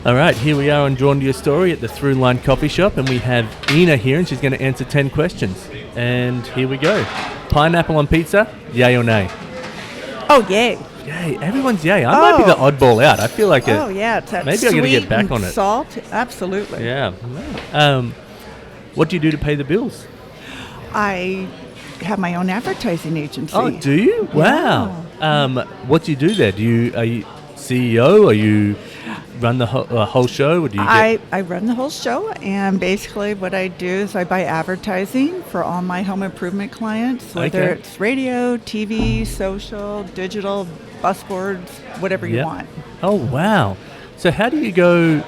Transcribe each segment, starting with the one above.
All right, here we are on Drawn to Your Story at the Throughline Coffee Shop, and we have Ena here, and she's going to answer 10 questions. And here we go. Pineapple on pizza, yay or nay? Oh, yay. Yay, everyone's yay. I might be the oddball out. I feel like Oh, yeah, it's that maybe I'm going to get back and on it. Salt, absolutely. Yeah. What do you do to pay the bills? I have my own advertising agency. Oh, do you? Wow. Yeah. What do you do there? Are you CEO? Are you run the whole show? Or do you I run the whole show, and basically what I do is I buy advertising for all my home improvement clients, whether it's radio, TV, social, digital, bus boards, whatever you want. Oh, wow. So how do you go...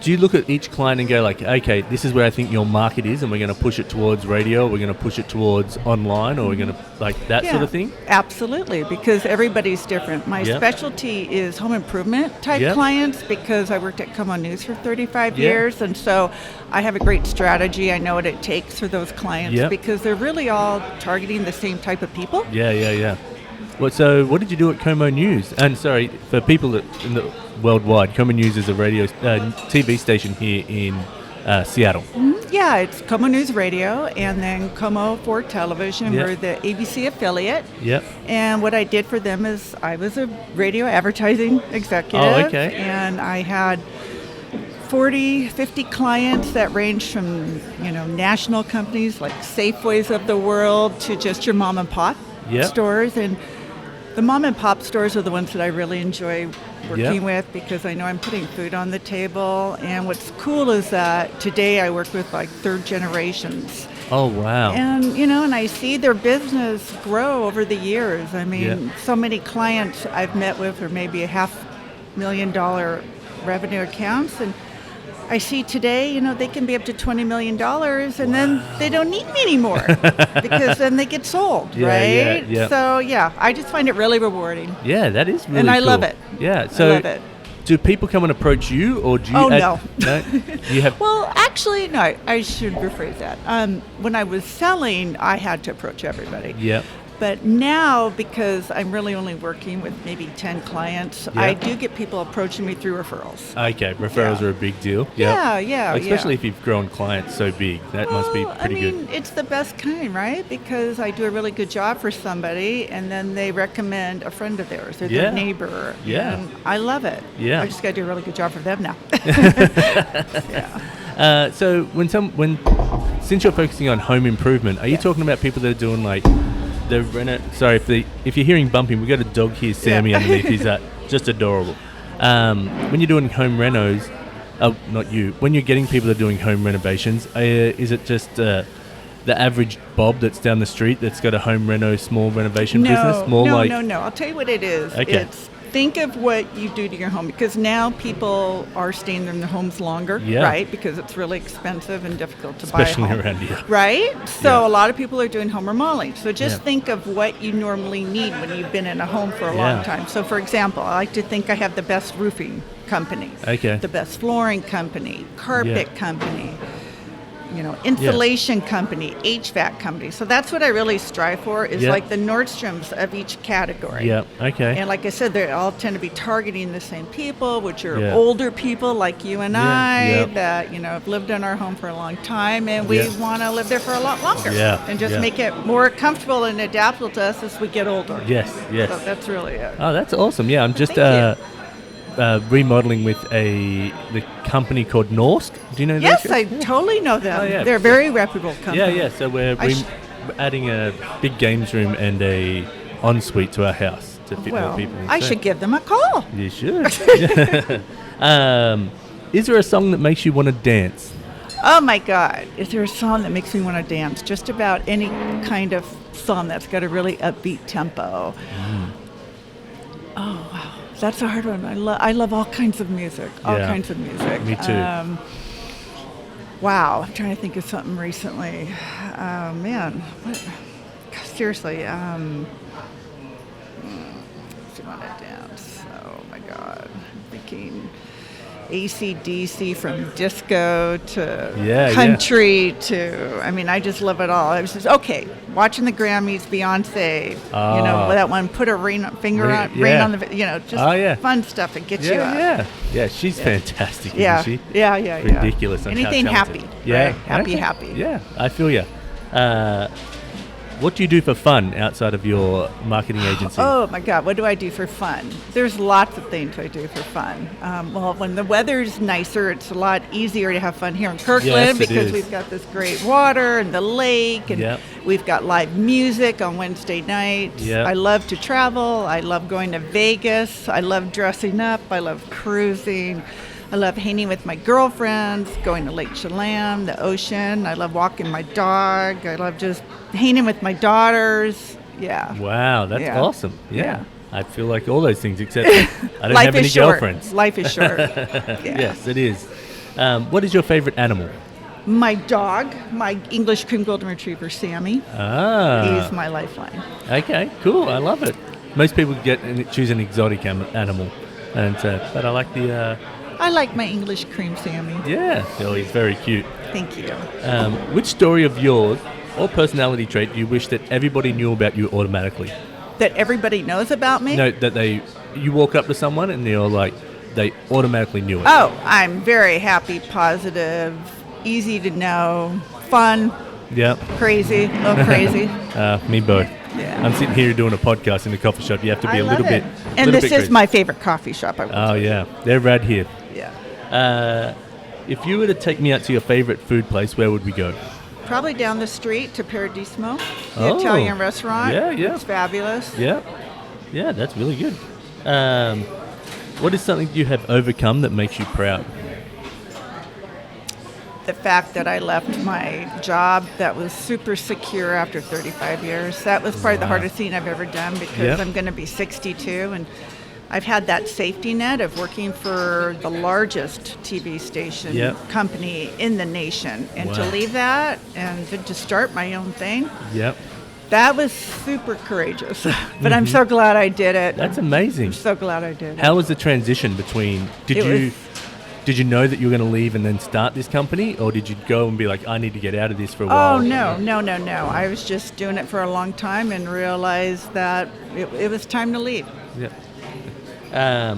do you look at each client and go like, okay, this is where I think your market is, and we're going to push it towards radio, we're going to push it towards online, or we're going to, like, that sort of thing? Absolutely, because everybody's different. My specialty is home improvement type clients, because I worked at Come On News for 35 years, and so I have a great strategy. I know what it takes for those clients, because they're really all targeting the same type of people. Yeah. So what did you do at Como News? And sorry, for people that worldwide, Como News is a radio TV station here in Seattle. Yeah, it's Como News Radio, and then Como for Television. Yep. We're the ABC affiliate. Yep. And what I did for them is I was a radio advertising executive. Oh, okay. And I had 40, 50 clients that range from, national companies like Safeways of the world to just your mom and pop stores. And the mom and pop stores are the ones that I really enjoy working with, because I know I'm putting food on the table. And what's cool is that today I work with like third generations. Oh, wow. And, and I see their business grow over the years. I mean, so many clients I've met with are maybe $500,000 revenue accounts. And I see today, they can be up to $20 million, and then they don't need me anymore because then they get sold, right? Yeah. So, I just find it really rewarding. Yeah, that is really And I cool. love it. Yeah, so I love it. do people come and approach you, or do you... No. No? You have... Well, actually, no, I should rephrase that. When I was selling, I had to approach everybody. Yeah. But now, because I'm really only working with maybe 10 clients, I do get people approaching me through referrals. Okay, referrals are a big deal. Yeah. Especially if you've grown clients so big, that must be pretty good. It's the best kind, right? Because I do a really good job for somebody, and then they recommend a friend of theirs or their neighbor. Yeah. And I love it. Yeah. I just got to do a really good job for them now. So since you're focusing on home improvement, are you talking about people that are doing like if you're hearing bumping, we've got a dog here, Sammy, underneath. He's just adorable. When you're doing home renos, not you, when you're getting people that are doing home renovations, is it just the average Bob that's down the street that's got a home small renovation business? No. I'll tell you what it is. Okay. Think of what you do to your home, because now people are staying in their homes longer, right? Because it's really expensive and difficult to buy a home. Especially around here. Right? So a lot of people are doing home remodeling. So just think of what you normally need when you've been in a home for a long time. So for example, I like to think I have the best roofing company, the best flooring company, carpet company, insulation company, HVAC company. So that's what I really strive for, is like the Nordstroms of each category. Yeah, okay. And like I said, they all tend to be targeting the same people, which are older people like you and I that, have lived in our home for a long time, and we want to live there for a lot longer. And just make it more comfortable and adaptable to us as we get older. Yes. So that's really it. Oh, that's awesome. Yeah, I'm just... remodeling with the company called Norsk. Do you know that? Yes, I totally know them. Oh, yeah. They're a very reputable company. Yeah. So we're adding a big games room and a ensuite to our house to fit more people in. I should give them a call. You should. Is there a song that makes you want to dance? Oh my God. Is there a song that makes me want to dance? Just about any kind of song that's got a really upbeat tempo. Oh, wow. That's a hard one. I love all kinds of music. Me too. Wow. I'm trying to think of something recently. Man. Seriously. If you want to dance. Oh, my God. I'm thinking. AC/DC, from disco to Yeah, country to, I mean, I just love it all. I was just, okay, watching the Grammys, Beyonce, that one, put a rain on the, just fun stuff that gets you up. Yeah, she's fantastic, Yeah. isn't she? Yeah. Ridiculous. On Anything how talented. happy. Yeah. Right? Okay. Happy. Yeah, I feel you. What do you do for fun outside of your marketing agency? Oh my God, what do I do for fun? There's lots of things I do for fun. Well, when the weather's nicer, it's a lot easier to have fun here in Kirkland because we've got this great water and the lake, and we've got live music on Wednesday nights. I love to travel. I love going to Vegas. I love dressing up. I love cruising. I love hanging with my girlfriends, going to Lake Chelan, the ocean. I love walking my dog. I love just hanging with my daughters. Yeah. Wow, that's awesome. Yeah. I feel like all those things, except I don't have any girlfriends. Life is short. Yes, it is. What is your favorite animal? My dog, my English cream golden retriever, Sammy. He's my lifeline. Okay, cool. I love it. Most people choose an exotic animal, and but I like the. I like my English cream Sammy. Yeah, he's very cute. Thank you. Which story of yours or personality trait do you wish that everybody knew about you automatically? That everybody knows about me? No, that you walk up to someone and they're like, they automatically knew it. Oh, I'm very happy, positive, easy to know, fun. Yeah. Crazy, a little crazy. Me both. Yeah. I'm sitting here doing a podcast in a coffee shop. You have to be a little bit. And this is my favorite coffee shop. Yeah, they're right here. Yeah. If you were to take me out to your favorite food place, where would we go? Probably down the street to Paradismo, the Italian restaurant. Yeah. It's fabulous. Yeah, that's really good. What is something you have overcome that makes you proud? The fact that I left my job that was super secure after 35 years. That was probably the hardest thing I've ever done because I'm going to be 62 and I've had that safety net of working for the largest TV station company in the nation. And to leave that and to start my own thing, that was super courageous. But I'm so glad I did it. That's amazing. I'm so glad I did it. How was the transition between, did you know that you were going to leave and then start this company? Or did you go and be like, I need to get out of this for a while? Oh, no. I was just doing it for a long time and realized that it was time to leave. Yeah. I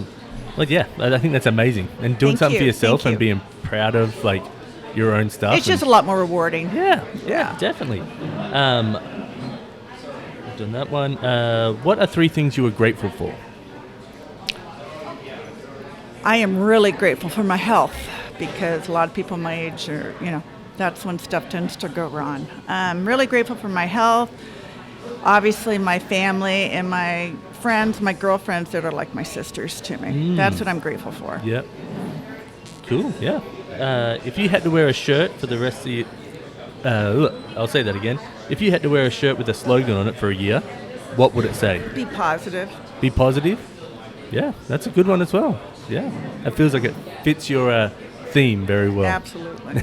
think that's amazing. And doing something for yourself and being proud of like your own stuff. It's just a lot more rewarding. Yeah, definitely. I've done that one. What are 3 things you were grateful for? I am really grateful for my health because a lot of people my age are, that's when stuff tends to go wrong. I'm really grateful for my health. Obviously, my family and my friends, my girlfriends that are like my sisters to me. That's what I'm grateful for. Yep. Cool, yeah. If you had to wear a shirt for the rest of the... I'll say that again. If you had to wear a shirt with a slogan on it for a year, what would it say? Be positive. Be positive? Yeah, that's a good one as well. Yeah. It feels like it fits your theme very well. Absolutely.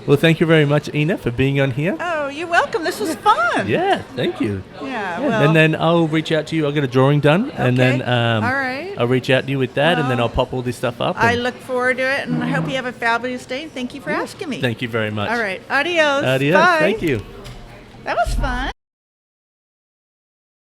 Well, thank you very much, Ena, for being on here. Oh, you're welcome. This was fun. Yeah, thank you. Yeah, well. And then I'll reach out to you. I'll get a drawing done. Okay. And then all right. I'll reach out to you with that, and then I'll pop all this stuff up. I look forward to it, and I hope you have a fabulous day. Thank you for asking me. Thank you very much. All right. Adios. Adios. Bye. Thank you. That was fun.